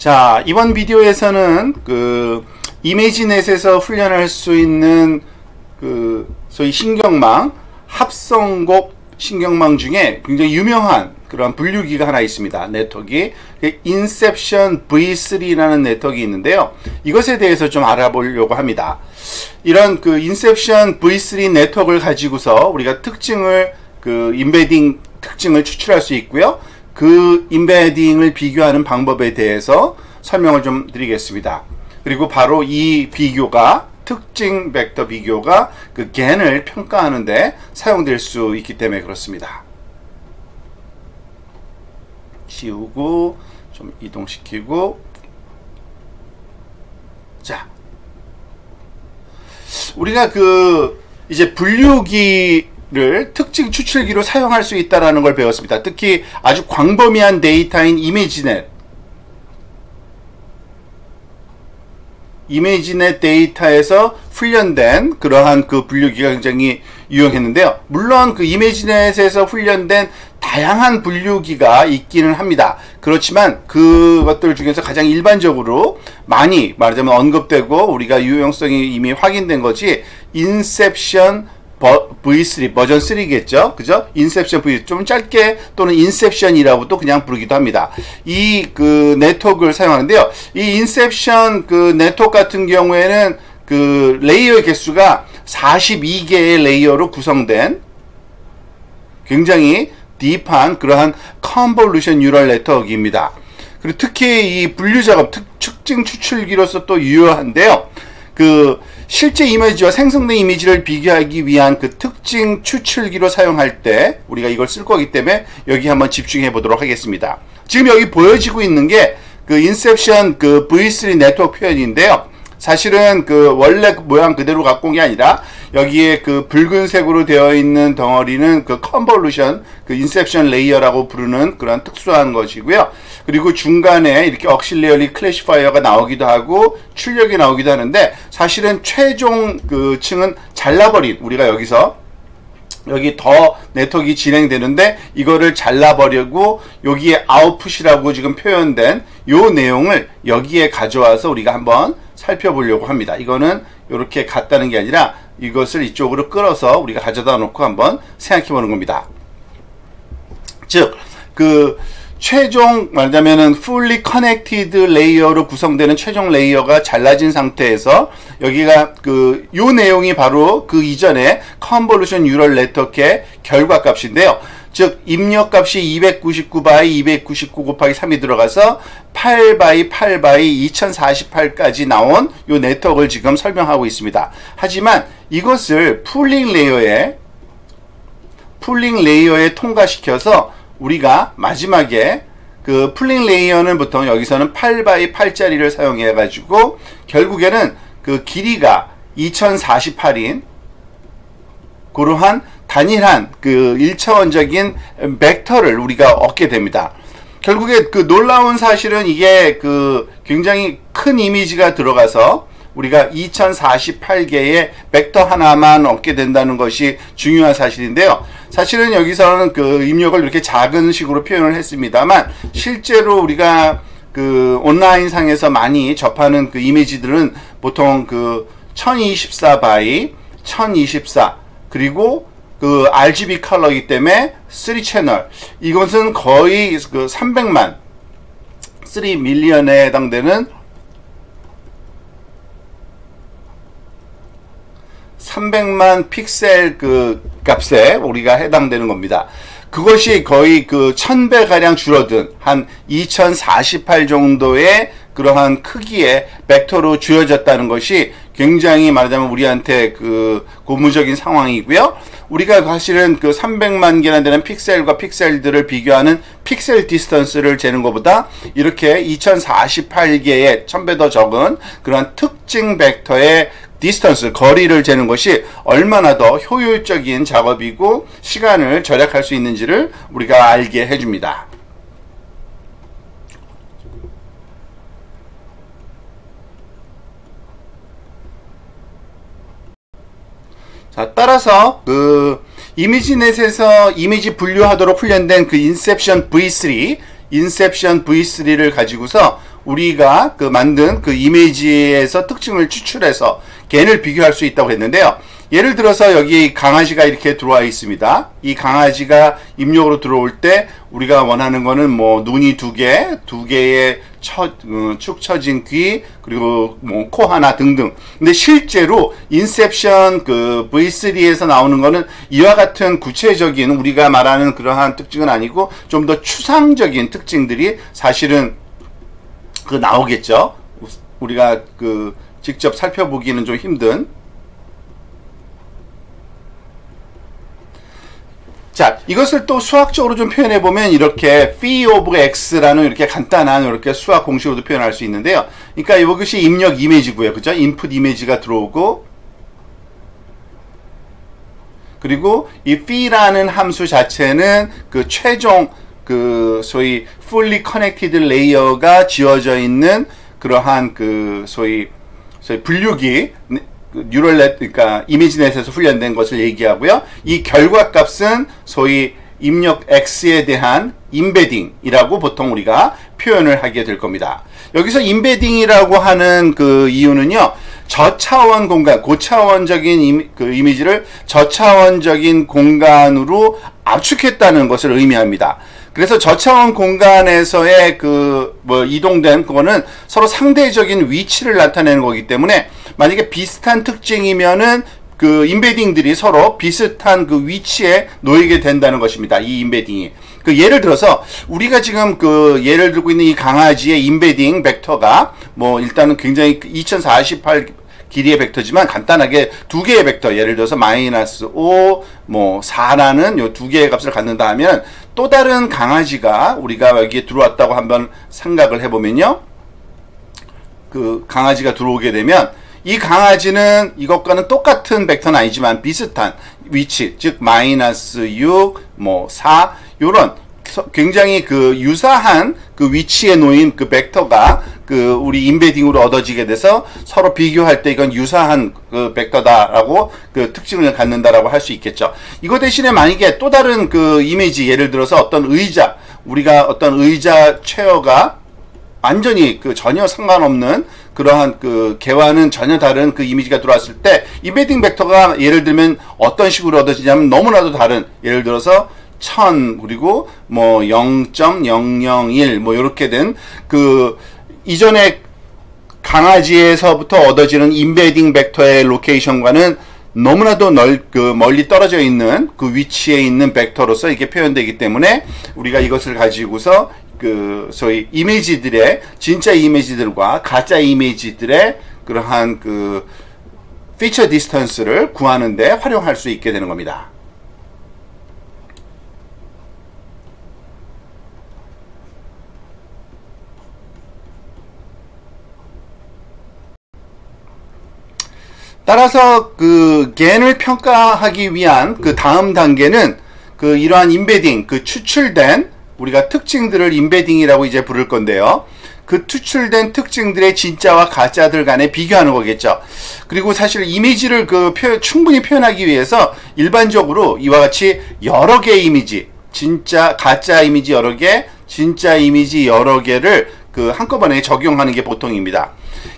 자, 이번 비디오에서는 그 이미지넷에서 훈련할 수 있는 그 소위 신경망, 합성곡 신경망 중에 굉장히 유명한 그런 분류기가 하나 있습니다. 네트워크가 인셉션 V3라는 네트워크가 있는데요. 이것에 대해서 좀 알아보려고 합니다. 이런 그 인셉션 V3 네트워크를 가지고서 우리가 특징을 그 임베딩 특징을 추출할 수 있고요. 그 임베딩을 비교하는 방법에 대해서 설명을 좀 드리겠습니다. 그리고 바로 이 비교가 특징 벡터 비교가 그 겐을 평가하는데 사용될 수 있기 때문에 그렇습니다. 지우고 좀 이동시키고, 자, 우리가 그 이제 분류기를 특징 추출기로 사용할 수 있다라는 걸 배웠습니다. 특히 아주 광범위한 데이터인 이미지넷 데이터에서 훈련된 그러한 그 분류기가 굉장히 유용했는데요. 물론 그 이미지넷에서 훈련된 다양한 분류기가 있기는 합니다. 그렇지만 그것들 중에서 가장 일반적으로 많이 말하자면 언급되고 우리가 유용성이 이미 확인된 것이 인셉션 V3 버전 3겠죠. 그죠? 인셉션 V3 좀 짧게 또는 인셉션이라고도 그냥 부르기도 합니다. 이 그 네트워크를 사용하는데요. 이 인셉션 그 네트워크 같은 경우에는 그 레이어의 개수가 42개의 레이어로 구성된 굉장히 딥한 그러한 컨볼루션 뉴럴 네트워크입니다. 그리고 특히 이 분류 작업 특징 추출기로서 또 유효한데요. 그 실제 이미지와 생성된 이미지를 비교하기 위한 그 특징 추출기로 사용할 때 우리가 이걸 쓸 거기 때문에 여기 한번 집중해 보도록 하겠습니다. 지금 여기 보여지고 있는 게 그 인셉션 그 V3 네트워크 표현인데요. 사실은 그 원래 모양 그대로 갖고 온 게 아니라 여기에 그 붉은색으로 되어 있는 덩어리는 그 컨볼루션, 그 인셉션 레이어라고 부르는 그런 특수한 것이고요. 그리고 중간에 이렇게 억실리얼리 클래시파이어가 나오기도 하고 출력이 나오기도 하는데, 사실은 최종 그 층은 잘라버린, 우리가 여기서 여기 더 네트워크가 진행되는데 이거를 잘라버리고 여기에 아웃풋이라고 지금 표현된 요 내용을 여기에 가져와서 우리가 한번 살펴보려고 합니다. 이거는 이렇게 갔다는 게 아니라 이것을 이쪽으로 끌어서 우리가 가져다 놓고 한번 생각해 보는 겁니다. 즉, 그 최종 말하자면은 fully connected 레이어로 구성되는 최종 레이어가 잘라진 상태에서 여기가 그 요 내용이 바로 그 이전에 컨볼루션 뉴럴 네트워크의 결과값인데요. 즉 입력값이 299 바이 299 곱하기 3이 들어가서 8 바이 8 바이 2048까지 나온 요 네트워크를 지금 설명하고 있습니다. 하지만 이것을 풀링 레이어에 통과시켜서 우리가 마지막에 그 풀링 레이어는 보통 여기서는 8 바이 8짜리를 사용해 가지고 결국에는 그 길이가 2048인 그러한 단일한 그 1차원적인 벡터를 우리가 얻게 됩니다. 결국에 그 놀라운 사실은 이게 그 굉장히 큰 이미지가 들어가서 우리가 2048개의 벡터 하나만 얻게 된다는 것이 중요한 사실인데요. 사실은 여기서는 그 입력을 이렇게 작은 식으로 표현을 했습니다만 실제로 우리가 그 온라인 상에서 많이 접하는 그 이미지들은 보통 그 1024 바이 1024 그리고 그 RGB 컬러이기 때문에 3채널, 이것은 거의 그 300만 3밀리언에 해당되는 300만 픽셀 그 값에 우리가 해당되는 겁니다. 그것이 거의 그 1000배 가량 줄어든 한 2048 정도의 그러한 크기의 벡터로 주어졌다는 것이 굉장히 말하자면 우리한테 그 고무적인 상황이고요. 우리가 사실은 그 300만 개나 되는 픽셀과 픽셀들을 비교하는 픽셀 디스턴스를 재는 것보다 이렇게 2048개의 1000배 더 적은 그런 특징 벡터의 디스턴스, 거리를 재는 것이 얼마나 더 효율적인 작업이고 시간을 절약할 수 있는지를 우리가 알게 해줍니다. 자, 따라서 그 이미지넷에서 이미지 분류하도록 훈련된 그 인셉션 V3를 가지고서 우리가 그 만든 그 이미지에서 특징을 추출해서 겐을 비교할 수 있다고 했는데요. 예를 들어서 여기 강아지가 이렇게 들어와 있습니다. 이 강아지가 입력으로 들어올 때 우리가 원하는 거는 뭐 눈이 두 개의 축 처진 귀, 그리고 뭐 코 하나 등등. 근데 실제로 인셉션 그 V3에서 나오는 거는 이와 같은 구체적인 우리가 말하는 그러한 특징은 아니고 좀 더 추상적인 특징들이 사실은 그 나오겠죠. 우리가 그 직접 살펴보기는 좀 힘든. 자, 이것을 또 수학적으로 좀 표현해 보면 이렇게 phi of x라는 이렇게 간단한 이렇게 수학 공식으로도 표현할 수 있는데요. 그러니까 이것이 입력 이미지고요. 그죠? 인풋 이미지가 들어오고, 그리고 이 phi라는 함수 자체는 그 최종 그 소위 fully connected layer가 지어져 있는 그러한 그 소위 분류기 뉴럴넷, 그러니까 이미지넷에서 훈련된 것을 얘기하고요. 이 결과값은 소위 입력 X에 대한 임베딩이라고 보통 우리가 표현을 하게 될 겁니다. 여기서 임베딩이라고 하는 그 이유는요, 저차원 공간, 고차원적인 그 이미지를 저차원적인 공간으로 압축했다는 것을 의미합니다. 그래서 저차원 공간에서의 그 이동된 그거는 서로 상대적인 위치를 나타내는 거기 때문에 만약에 비슷한 특징이면은 그 임베딩들이 서로 비슷한 그 위치에 놓이게 된다는 것입니다. 이 임베딩이. 그 예를 들어서 우리가 지금 그 예를 들고 있는 이 강아지의 임베딩 벡터가 뭐 일단은 굉장히 2048 길이의 벡터지만 간단하게 두 개의 벡터, 예를 들어서 마이너스 5, 뭐 4라는 요 두 개의 값을 갖는다 하면 또 다른 강아지가 우리가 여기에 들어왔다고 한번 생각을 해보면요. 그 강아지가 들어오게 되면 이 강아지는 이것과는 똑같은 벡터는 아니지만 비슷한 위치, 즉 마이너스 6, 뭐 4, 요런 굉장히 그 유사한 그 위치에 놓인 그 벡터가 그 우리 임베딩으로 얻어지게 돼서 서로 비교할 때 이건 유사한 그 벡터다라고 그 특징을 갖는다라고 할 수 있겠죠. 이거 대신에 만약에 또 다른 그 이미지, 예를 들어서 어떤 의자, 우리가 어떤 의자 체어가 완전히 그 전혀 상관없는 그러한 그 개와는 전혀 다른 그 이미지가 들어왔을 때 임베딩 벡터가 예를 들면 어떤 식으로 얻어지냐면 너무나도 다른, 예를 들어서 1000 그리고 뭐 0.001 뭐 이렇게 된 그 이전에 강아지에서부터 얻어지는 임베딩 벡터의 로케이션과는 너무나도 멀리 떨어져 있는 그 위치에 있는 벡터로서 이렇게 표현되기 때문에 우리가 이것을 가지고서 그 소위 이미지들의 진짜 이미지들과 가짜 이미지들의 그러한 그 피처 디스턴스를 구하는데 활용할 수 있게 되는 겁니다. 따라서 그 겐을 평가하기 위한 그 다음 단계는 그 이러한 임베딩, 그 추출된 우리가 특징들을 임베딩이라고 이제 부를 건데요. 그 추출된 특징들의 진짜와 가짜들 간에 비교하는 거겠죠. 그리고 사실 이미지를 그 충분히 표현하기 위해서 일반적으로 이와 같이 여러 개의 이미지, 진짜, 가짜 이미지 여러 개, 진짜 이미지 여러 개를 그 한꺼번에 적용하는 게 보통입니다.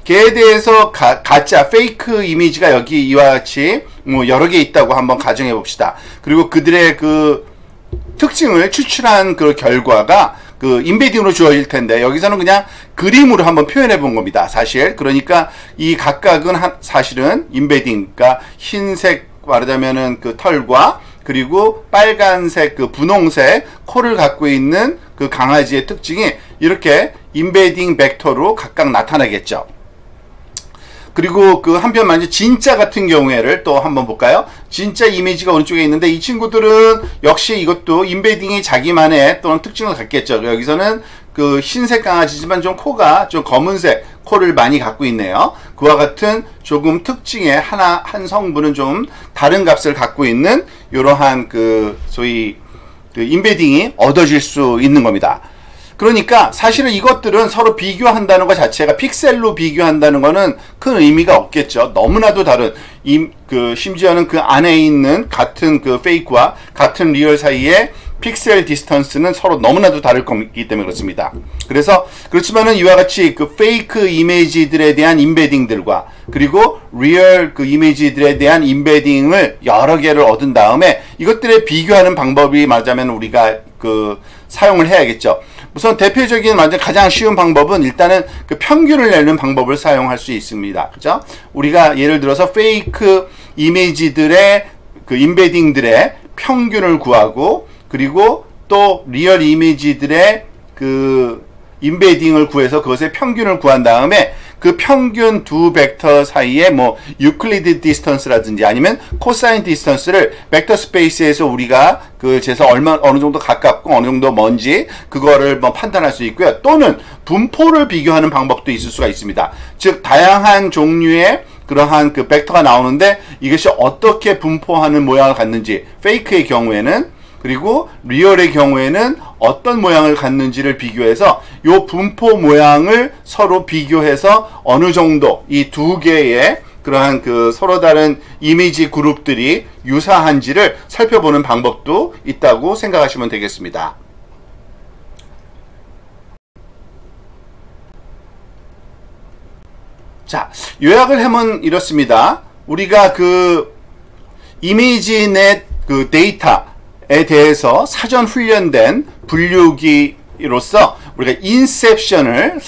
걔에 대해서 가짜, 페이크 이미지가 여기 이와 같이 뭐 여러 개 있다고 한번 가정해 봅시다. 그리고 그들의 그 특징을 추출한 그 결과가 그 임베딩으로 주어질 텐데 여기서는 그냥 그림으로 한번 표현해 본 겁니다. 사실. 그러니까 이 각각은 사실은 임베딩, 그러니까 흰색 말하자면은 그 털과 그리고 빨간색 그 분홍색 코를 갖고 있는 그 강아지의 특징이 이렇게 임베딩 벡터로 각각 나타나겠죠. 그리고 그 한편만 이제 진짜 같은 경우에를 또 한번 볼까요? 진짜 이미지가 오른쪽에 있는데 이 친구들은 역시 이것도 임베딩이 자기만의 또는 특징을 갖겠죠. 여기서는 그 흰색 강아지지만 좀 코가 좀 검은색 코를 많이 갖고 있네요. 그와 같은 조금 특징의 한 성분은 좀 다른 값을 갖고 있는 이러한 그 소위 그 임베딩이 얻어질 수 있는 겁니다. 그러니까 사실은 이것들은 서로 비교한다는 것 자체가 픽셀로 비교한다는 것은 큰 의미가 없겠죠. 너무나도 다른 심지어는 그 안에 있는 같은 그 페이크와 같은 리얼 사이에 픽셀 디스턴스는 서로 너무나도 다를 거기 때문에 그렇습니다. 그래서 그렇지만은 이와 같이 그 페이크 이미지들에 대한 임베딩들과 그리고 리얼 그 이미지들에 대한 임베딩을 여러 개를 얻은 다음에 이것들에 비교하는 방법이 말하자면 우리가 그 사용을 해야겠죠. 우선 대표적인 완전 가장 쉬운 방법은 일단은 그 평균을 내는 방법을 사용할 수 있습니다. 그죠? 우리가 예를 들어서 페이크 이미지들의 그 임베딩들의 평균을 구하고 그리고 또 리얼 이미지들의 그 임베딩을 구해서 그것의 평균을 구한 다음에 그 평균 두 벡터 사이에 뭐 유클리드 디스턴스라든지 아니면 코사인 디스턴스를 벡터 스페이스에서 우리가 그 재서 어느 정도 가깝고 어느 정도 먼지 그거를 뭐 판단할 수 있고요. 또는 분포를 비교하는 방법도 있을 수가 있습니다. 즉 다양한 종류의 그러한 그 벡터가 나오는데 이것이 어떻게 분포하는 모양을 갖는지 페이크의 경우에는 그리고 리얼의 경우에는 어떤 모양을 갖는지를 비교해서 이 분포 모양을 서로 비교해서 어느 정도 이 두 개의 그러한 그 서로 다른 이미지 그룹들이 유사한지를 살펴보는 방법도 있다고 생각하시면 되겠습니다. 자, 요약을 하면 이렇습니다. 우리가 그 이미지넷 그 데이터에 대해서 사전 훈련된 분류기로서 우리가 인셉션을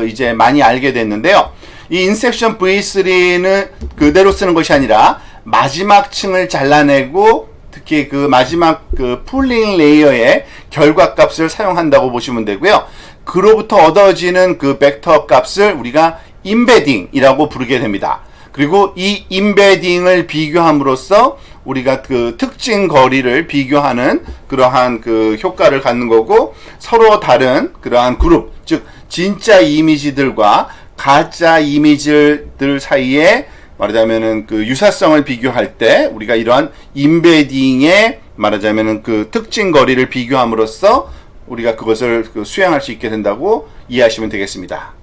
이제 많이 알게 됐는데요. 이 인셉션 V3는 그대로 쓰는 것이 아니라 마지막 층을 잘라내고 특히 그 마지막 그 풀링 레이어의 결과값을 사용한다고 보시면 되고요. 그로부터 얻어지는 그 벡터 값을 우리가 임베딩이라고 부르게 됩니다. 그리고 이 임베딩을 비교함으로써 우리가 그 특징 거리를 비교하는 그러한 그 효과를 갖는 거고 서로 다른 그러한 그룹, 즉 진짜 이미지들과 가짜 이미지들 사이에 말하자면은 그 유사성을 비교할 때 우리가 이러한 임베딩의 말하자면은 그 특징 거리를 비교함으로써 우리가 그것을 수행할 수 있게 된다고 이해하시면 되겠습니다.